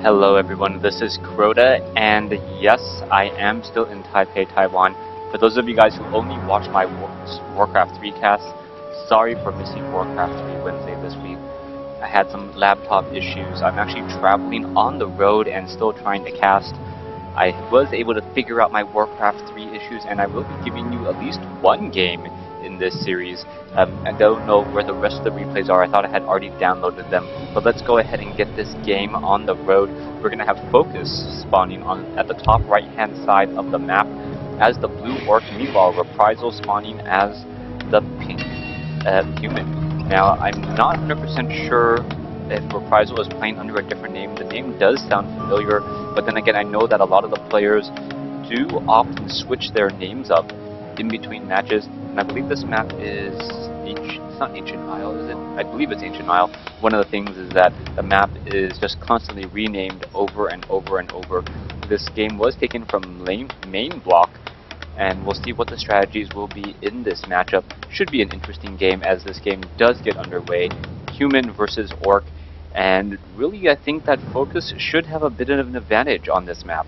Hello everyone, this is Crota, and yes, I am still in Taipei, Taiwan. For those of you guys who only watch my WarCraft 3 cast, sorry for missing WarCraft 3 Wednesday this week. I had some laptop issues. I'm actually traveling on the road and still trying to cast. I was able to figure out my WarCraft 3 issues, and I will be giving you at least one game in this series. I don't know where the rest of the replays are. I thought I had already downloaded them, but let's go ahead and get this game on the road. We're going to have Focus spawning at the top right hand side of the map as the blue orc, meanwhile Reprisal spawning as the pink human. Now I'm not 100% sure if Reprisal is playing under a different name. The name does sound familiar, but then again I know that a lot of the players do often switch their names up in between matches, and I believe this map is it's not Ancient Isle, is it? I believe it's Ancient Isle. One of the things is that the map is just constantly renamed over and over and over. This game was taken from main block, and we'll see what the strategies will be in this matchup. Should be an interesting game as this game does get underway. Human versus orc, and really I think that Focus should have a bit of an advantage on this map.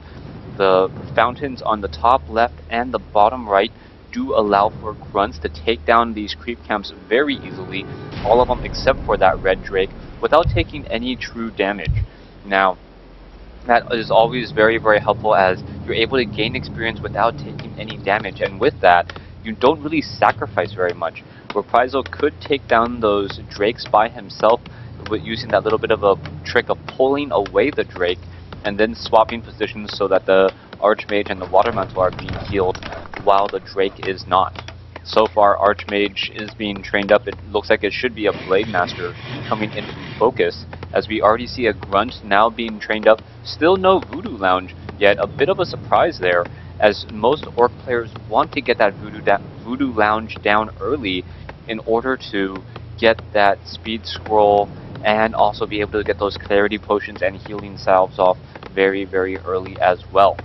The fountains on the top left and the bottom right do allow for grunts to take down these creep camps very easily, all of them except for that red drake, without taking any true damage. Now, that is always very, very helpful as you're able to gain experience without taking any damage, and with that, you don't really sacrifice very much. Reprisal could take down those drakes by himself with using that little bit of a trick of pulling away the drake and then swapping positions so that the Archmage and the Water Mantle are being healed while the Drake is not. So far, Archmage is being trained up. It looks like it should be a Blade Master coming into Focus, as we already see a Grunt now being trained up. Still no Voodoo Lounge, yet a bit of a surprise there, as most Orc players want to get that Voodoo Lounge down early in order to get that Speed Scroll and also be able to get those Clarity Potions and Healing Salves off very, very early as well.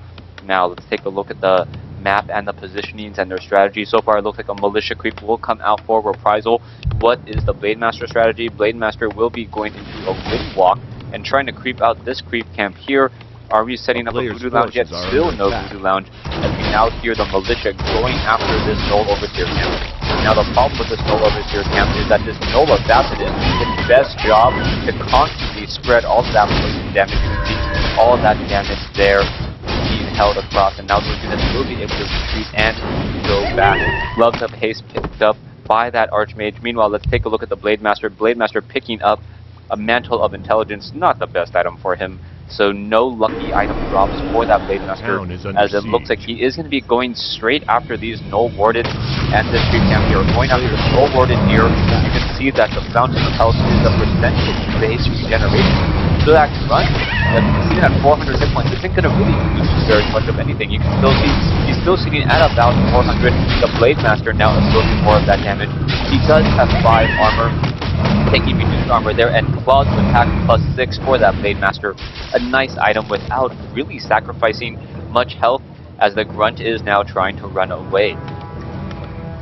Now let's take a look at the map and the positionings and their strategy. So far it looks like a Militia Creep will come out for Reprisal. What is the Blade Master strategy? Blade Master will be going into a wind walk and trying to creep out this creep camp here. Are we setting up a Voodoo Lounge yet? Still no Voodoo Lounge, as we now hear the Militia going after this Null Overseer camp. Now the problem with this Null Overseer camp is that this Null Assassin is doing its best job to constantly spread all of that poison damage. You can see all of that damage there being held across, and now those units will be able to retreat and go back. Loves of Haste picked up by that Archmage. Meanwhile, let's take a look at the Blade Master. Blade Master picking up a Mantle of Intelligence, not the best item for him. So no lucky item drops for that Blade Master, as it looks like he is going to be going straight after these Null Warded and this creep camp here. Going after the Null Warded here, you can see that the Fountain of Health is a percentage-based regeneration. So that Grunt, as you can see at 400 hit points, isn't going to really lose very much of anything. You can still see he's still sitting at about 400. The Blade Master now absorbing more of that damage. He does have 5 armor, taking reduced armor there, and Claws to attack +6 for that Blade Master. A nice item without really sacrificing much health, as the Grunt is now trying to run away.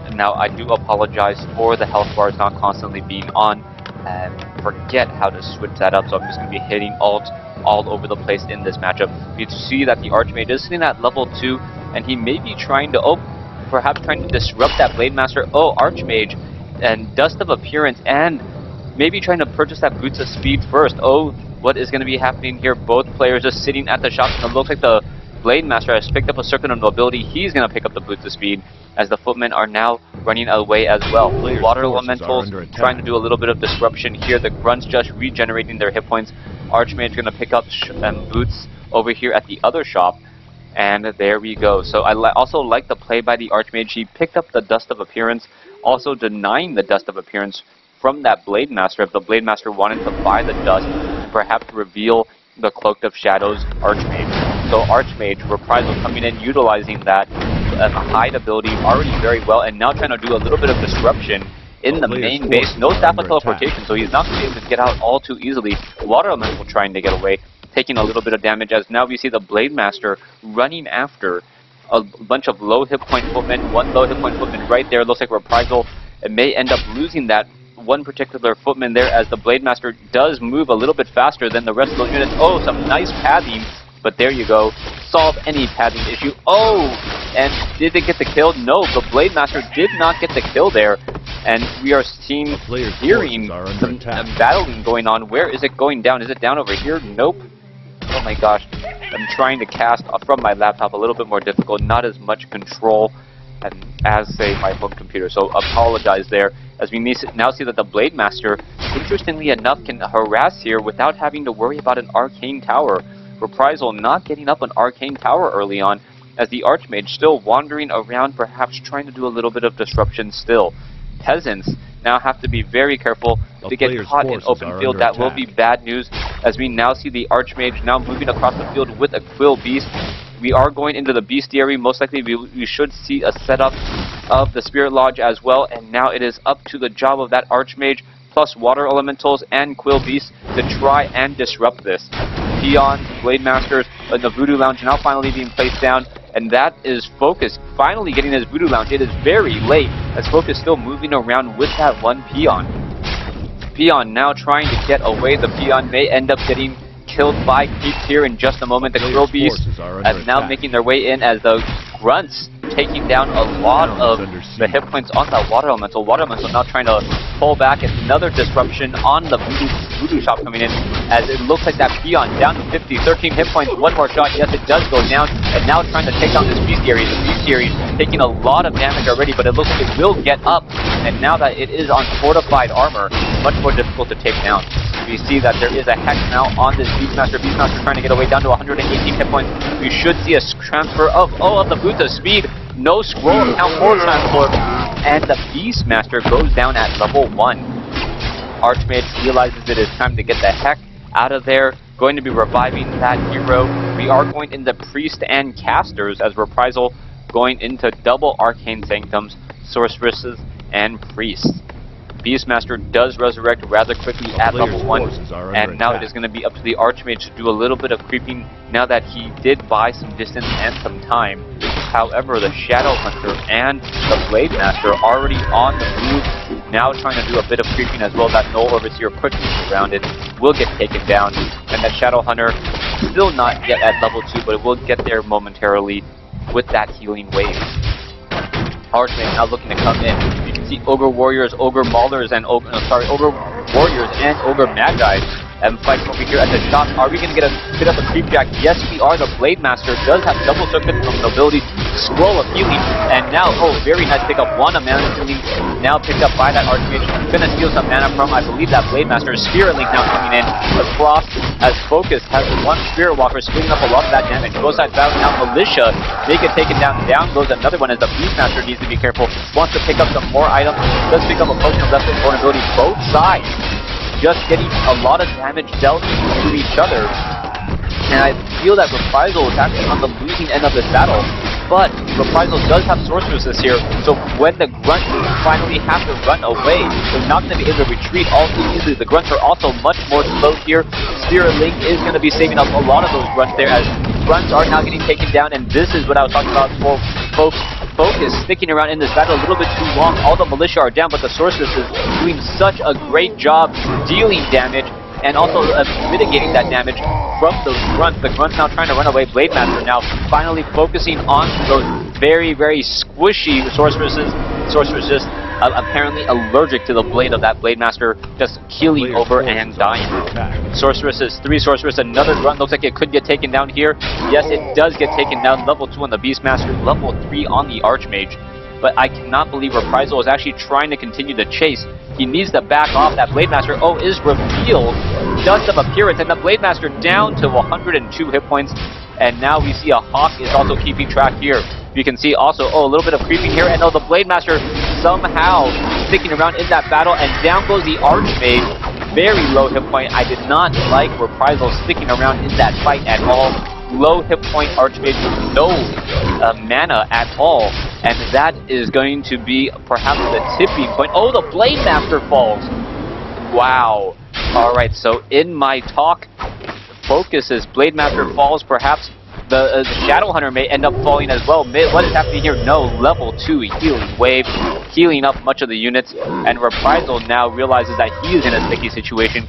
And now I do apologize for the health bars not constantly being on. Forget how to switch that up, so I'm just going to be hitting alt all over the place in this matchup. You see that the Archmage is sitting at level 2, and he may be trying to, perhaps trying to disrupt that Blade Master. Archmage, and Dust of Appearance, and maybe trying to purchase that Boots of Speed first. What is going to be happening here? Both players just sitting at the shops, and it looks like the Blade Master has picked up a Circuit of Nobility. He's going to pick up the Boots of Speed, as the Footmen are now running away as well. Water Elementals trying to do a little bit of disruption here. The Grunts just regenerating their hit points. Archmage going to pick up Boots over here at the other shop. And there we go. So I also like the play by the Archmage. He picked up the Dust of Appearance, also denying the Dust of Appearance from that Blade Master. If the Blade Master wanted to buy the dust, perhaps reveal the Cloaked of Shadows Archmage. So Archmage, Reprisal coming in, utilizing that hide ability already very well, and now trying to do a little bit of disruption in the main base. No Staff of Teleportation, so he's not going to be able to get out all too easily. Water Elemental trying to get away, taking a little bit of damage, as now we see the Blade Master running after a bunch of low hit point footmen. One low hit point footman right there. Looks like Reprisal may end up losing that one particular footman there, as the Blade Master does move a little bit faster than the rest of those units. Oh, some nice padding, but there you go. Solve any padding issue. Oh, and did it get the kill? No, the Blade Master did not get the kill there. And we are hearing some battling going on. Where is it going down? Is it down over here? Nope. Oh my gosh. I'm trying to cast from my laptop, a little bit more difficult, not as much control as, say, my home computer. So apologize there, as we now see that the Blade Master, interestingly enough, can harass here without having to worry about an arcane tower. Reprisal not getting up an arcane tower early on, as the Archmage still wandering around, perhaps trying to do a little bit of disruption still. Peasants now have to be very careful to get caught in open field. That will be bad news, as we now see the Archmage now moving across the field with a Quill Beast. We are going into the bestiary. Most likely we should see a setup of the Spirit Lodge as well, and now it is up to the job of that Archmage plus Water Elementals and Quill Beasts to try and disrupt this. Peons, Blade Masters, and the Voodoo Lounge now finally being placed down, and that is Focus finally getting his Voodoo Lounge. It is very late, as Focus still moving around with that one Peon. Peon now trying to get away. The Peon may end up getting killed by creeps here in just a moment. The Quill Beasts now making their way in, as the Grunts taking down a lot of the hit points on that Water Elemental. Water Elemental now trying to pull back. Another disruption on the Voodoo Shop coming in, as it looks like that Peon down to 50, 13 hit points, one more shot. Yes, it does go down, and now trying to take down this bestiary. The bestiary taking a lot of damage already, but it looks like it will get up, and now that it is on fortified armor, much more difficult to take down. We see that there is a Hex now on this Beastmaster. Beastmaster trying to get away down to 118 hit points. We should see a transfer of the boots of speed. No scroll account for transport, and the Beastmaster goes down at level 1. Archmage realizes it is time to get the heck out of there. Going to be reviving that hero. We are going into Priest and Casters, as Reprisal going into double Arcane Sanctums, Sorceresses, and Priests. Beastmaster does resurrect rather quickly at level 1, and now it is going to be up to the Archmage to do a little bit of creeping now that he did buy some distance and some time. However, the Shadow Hunter and the Blade Master already on the move, now trying to do a bit of creeping as well. That Null Overseer quickly surrounded, will get taken down, and that Shadow Hunter still not yet at level 2, but it will get there momentarily with that healing wave. Archmage now looking to come in. You can see Ogre Warriors, Ogre Maulers, and Ogre Warriors and Ogre Magi fighting over here at the shop. Are we going to get a bit of a creep jack? Yes, we are. The Blade Master does have double circuit from Nobility, Scroll of Healing, and now, very nice pick up. One of Mana Healing now picked up by that Archmage. Gonna steal some mana from, I believe, that Blade Master. Spirit Link now coming in across, as Focus has one Spirit Walker splitting up a lot of that damage. Both sides battle now. Militia may get taken down. Down goes another one, as the Beastmaster needs to be careful. Wants to pick up some more items. Does pick up a potion of Left Vulnerability. Both sides just getting a lot of damage dealt to each other. And I feel that Reprisal is actually on the losing end of this battle. But Reprisal does have Sorceresses here, so when the Grunts finally have to run away, they're not going to be able to retreat all too easily. The Grunts are also much more slow here. Spirit Link is going to be saving up a lot of those Grunts there, as Grunts are now getting taken down, and this is what I was talking about for folks. Focus sticking around in this battle a little bit too long. All the Militia are down, but the Sorceress is doing such a great job dealing damage and also mitigating that damage from those Grunts. The Grunts now trying to run away. Blade Master now finally focusing on those very, very squishy Sorceresses. Sorceresses apparently allergic to the blade of that Blade Master, just keeling over and dying. Sorceresses, 3 Sorceresses, another Grunt. Looks like it could get taken down here. Yes, it does get taken down. Level 2 on the Beastmaster, level 3 on the Archmage. But I cannot believe Reprisal is actually trying to continue the chase. He needs to back off. That Blade Master, is revealed. Dust of Appearance, and the Blade Master down to 102 hit points. And now we see a Hawk is also keeping track here. You can see also, a little bit of creeping here, and the Blade Master somehow sticking around in that battle, and down goes the Archmage. Very low hit point. I did not like Reprisal sticking around in that fight at all. Low hit point Archmage with no mana at all, and that is going to be perhaps the tipping point. The Blade Master falls. Wow. Alright, so in my talk, Focus's Blade Master falls, perhaps The Shadow Hunter may end up falling as well. What is happening here? No, level 2 healing wave, healing up much of the units, and Reprisal now realizes that he is in a sticky situation.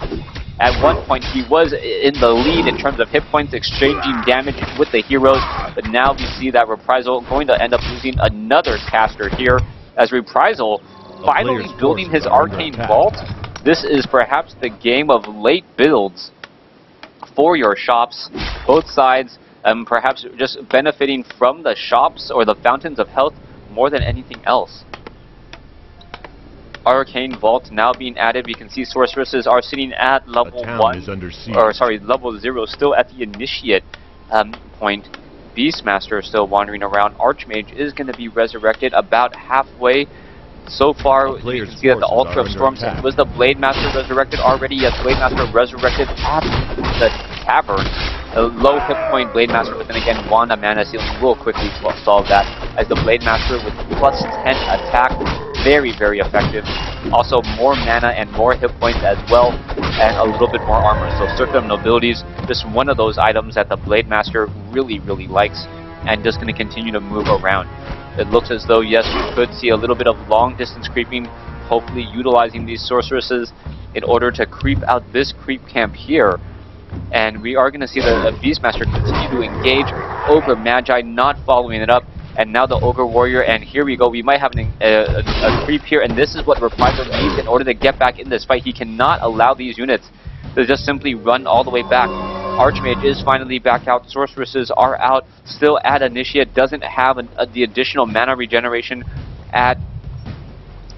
At one point, he was in the lead in terms of hit points, exchanging damage with the heroes, but now we see that Reprisal going to end up losing another caster here, as Reprisal finally building his Arcane Vault. This is perhaps the game of late builds for your shops, both sides. Perhaps just benefiting from the shops or the fountains of health more than anything else. Arcane Vault now being added. We can see sorceresses are sitting at level 1, or sorry, level 0, still at the initiate point. Beastmaster still wandering around. Archmage is going to be resurrected about halfway. So far, you can see that the Altar of Storms was the Blade Master resurrected already. Yes, Blade Master resurrected at the tavern. A low hit point Blade Master, but then again, Wanda mana ceiling will quickly solve that, as the Blade Master with plus 10 attack, very, very effective. Also, more mana and more hit points as well, and a little bit more armor. So Circuit of Nobilities, just one of those items that the Blade Master really, really likes, and just going to continue to move around. It looks as though, yes, we could see a little bit of long distance creeping, hopefully utilizing these sorceresses in order to creep out this creep camp here. And we are going to see the Beastmaster continue to engage. Ogre Magi not following it up. And now the Ogre Warrior, and here we go. We might have a creep here, and this is what Reprisal needs in order to get back in this fight. He cannot allow these units to just simply run all the way back. Archmage is finally back out. Sorceresses are out. Still at Initiate. Doesn't have the additional mana regeneration at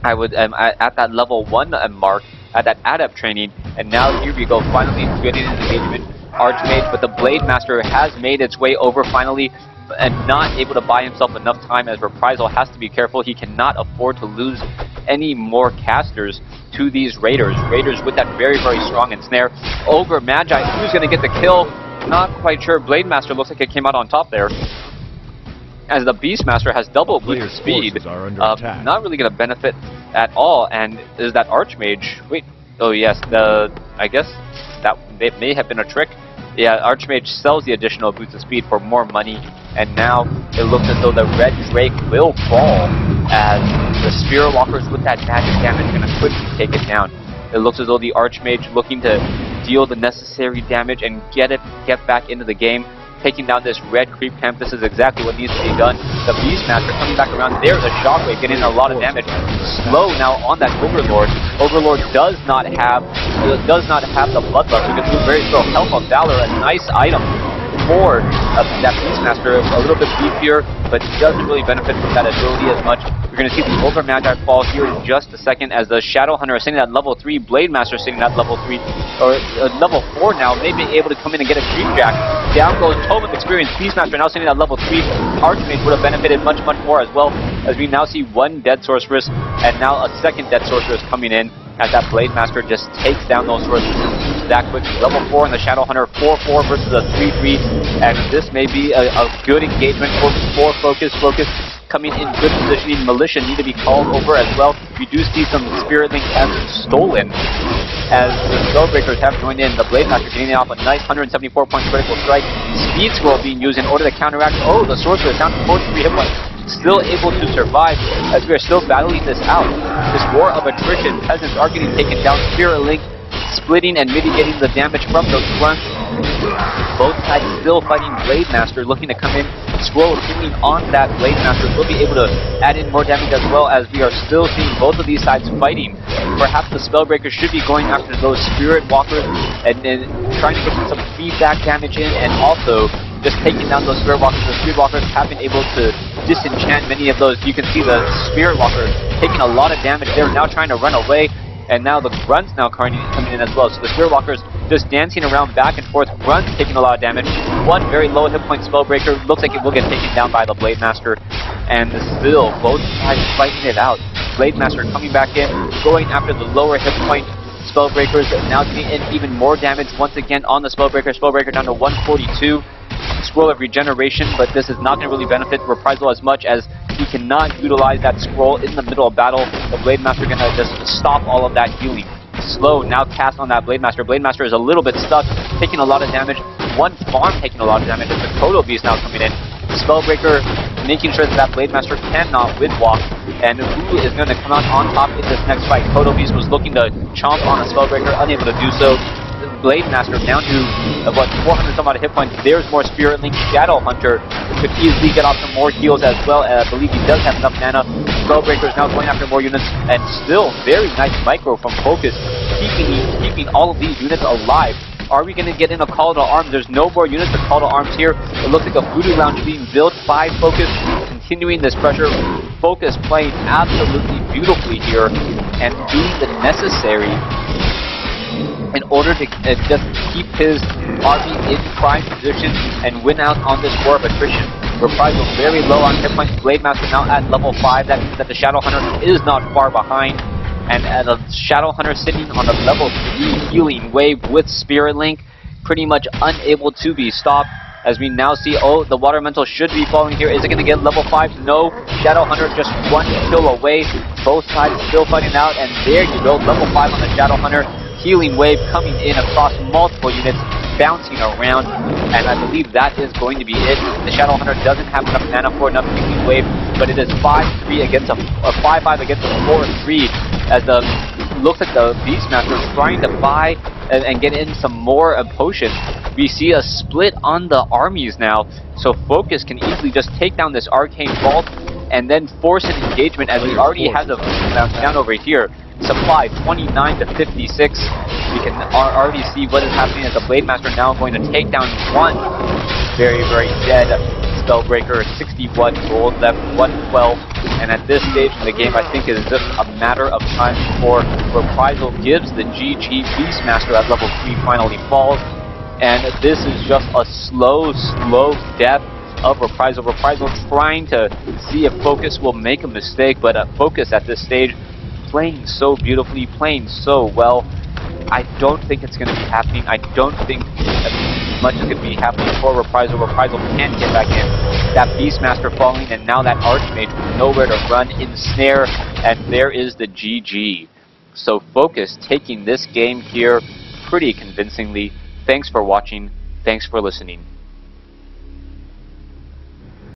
at that level 1 mark, at that adept training. And now here we go, finally getting an engagement. Archmage, but the Blade Master has made its way over finally, and not able to buy himself enough time, as Reprisal has to be careful. He cannot afford to lose any more casters to these Raiders. Raiders with that very, very strong ensnare. Ogre Magi, who's going to get the kill? Not quite sure. Blade Master looks like it came out on top there, as the Beastmaster has double boost speed. Not really going to benefit at all. And is that Archmage? Wait, oh yes, I guess that it may have been a trick. Yeah, Archmage sells the additional boost of speed for more money, and now it looks as though the Red Drake will fall, as the Spirit Walkers with that magic damage are going to quickly take it down. It looks as though the Archmage looking to deal the necessary damage and get back into the game, taking down this red creep camp. This is exactly what needs to be done. The Beastmaster coming back around. There's a Shockwave getting a lot of damage. Slow now on that Overlord. Overlord does not have the Bloodlust, so gets very slow. Helm of Valor, a nice item for that Beastmaster. A little bit beefier, but doesn't really benefit from that ability as much. We're going to see the Ogre Magi fall here in just a second, as the Shadow Hunter is sitting at level 3, Blade Master is sitting at level 3, or level 4 now, may be able to come in and get a Creep Jack. Down goes Tome of Experience. Beastmaster now sitting at level 3. Archmage would have benefited much, much more as well, as we now see one Dead Sorceress, and now a second Dead Sorceress coming in, as that Blade Master just takes down those sorceresses that quick. Level 4 in the Shadow Hunter, 4-4 versus a 3-3, and this may be a good engagement for Focus. Focus coming in good positioning. Militia need to be called over as well. We do see some Spirit Link has stolen, as the Spellbreakers have joined in. The Blade Master getting off a nice 174-point critical strike. Speed Scroll being used in order to counteract. Oh, the Sorcerer is down to 43 hit points. Still able to survive, as we are still battling this out. This war of attrition. Peasants are getting taken down. Spirit Link splitting and mitigating the damage from those fronts. Both sides still fighting Blade Master, looking to come in. Scroll hitting on that Blade Master will be able to add in more damage, as well as we are still seeing both of these sides fighting. Perhaps the Spellbreaker should be going after those Spirit Walkers and trying to get some feedback damage in, and also just taking down those Spirit Walkers. The Spirit Walkers have been able to disenchant many of those. You can see the Spirit Walker taking a lot of damage. They're now trying to run away, and now the Grunts now coming in as well. So the Spirit Walkers just dancing around back and forth. Grunts taking a lot of damage. One very low hit point Spellbreaker. Looks like it will get taken down by the Blade Master. And still, both sides fighting it out. Blade Master coming back in, going after the lower hit point Spellbreakers. Now getting in even more damage once again on the Spellbreaker. Spellbreaker down to 142. Scroll of Regeneration, but this is not going to really benefit Reprisal as much, as he cannot utilize that scroll in the middle of battle. The Blade Master going to just stop all of that healing. slow now cast on that Blade Master. Blade Master is a little bit stuck, taking a lot of damage. One farm taking a lot of damage as the Kodo Beast now coming in. Spellbreaker making sure that that Blade Master cannot windwalk. And who is going to come out on top in this next fight? Kodo Beast was looking to chomp on a Spellbreaker, unable to do so. Blade Master down to, 400 some odd hit points. There's more Spirit Link. Shadow Hunter could easily get off some more heals as well. I believe he does have enough mana. Spellbreaker is now going after more units, and still very nice micro from Focus, keeping all of these units alive. Are we going to get in a call to arms? There's no more units to call to arms here. It looks like a Voodoo Lounge being built by Focus, continuing this pressure. Focus playing absolutely beautifully here and doing the necessary in order to just keep his army in prime position and win out on this war of attrition. Reprisal very low on hit points. Blade Master now at level 5. That means that the Shadow Hunter is not far behind. And a Shadow Hunter sitting on a level 3 healing wave with Spirit Link, pretty much unable to be stopped. As we now see, oh, the Water Elemental should be falling here. Is it going to get level 5? No. Shadow Hunter just one kill away. Both sides still fighting out. And there you go, level 5 on the Shadow Hunter. Healing wave coming in across multiple units, bouncing around, and I believe that is going to be it. The Shadow Hunter doesn't have enough mana for another healing wave, but it is 5-3 against a 5-5 against a 4-3, as the looks like the Beastmaster is trying to buy and get in some more potions. We see a split on the armies now, so Focus can easily just take down this Arcane Vault and then force an engagement, as he already has a down over here. Supply 29 to 56. We can already see what is happening as the Blade Master now going to take down one very, very dead Spellbreaker. 61 gold left, 112. And at this stage in the game, I think it is just a matter of time before Reprisal gives the GG. Beastmaster at level 3 finally falls. And this is just a slow death of Reprisal. Reprisal trying to see if Focus will make a mistake, but Focus at this stage playing so beautifully, playing so well. I don't think it's going to be happening. I don't think as much is going to be happening for Reprisal. Reprisal can't get back in. That Beastmaster falling, and now that Archmage with nowhere to run, ensnare, and there is the GG. So Focus taking this game here pretty convincingly. Thanks for watching. Thanks for listening.